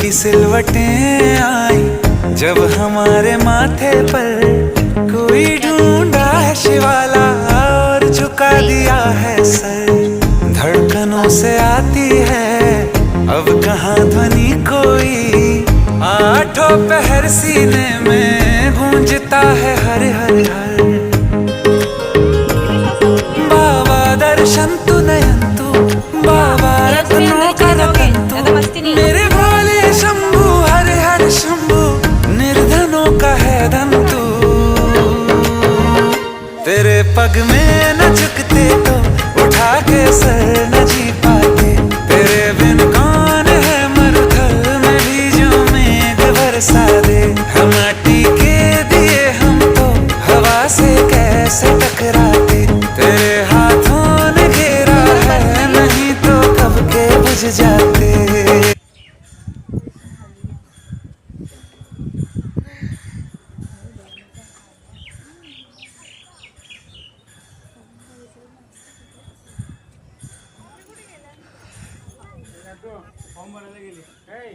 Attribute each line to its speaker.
Speaker 1: की सिलवटें आई जब हमारे माथे पर कोई ढूंढा है शिवाला और झुका दिया है सर। धड़कनों से आती है अब कहाँ ध्वनि कोई, आठों पहर सीने में गूंजता है हर हर हर। बाबा दर्शन तु नयन्तु बाबा रत्नों का रतंतु, मेरे भोले शंभु हर हर शंभु निर्धनों का है धंतु। तेरे पग में न झुकते तो उठा के सर न जी पाते, तेरे बिन कौन है मरुथल में भी जो मेघ बरसा दे। हम माटी के दिए हम तो हवा से कैसे टकराते, तेरे हाथों ने घेरा है नहीं तो कब के बुझ जाते।
Speaker 2: फॉर्म भरायला गेली काय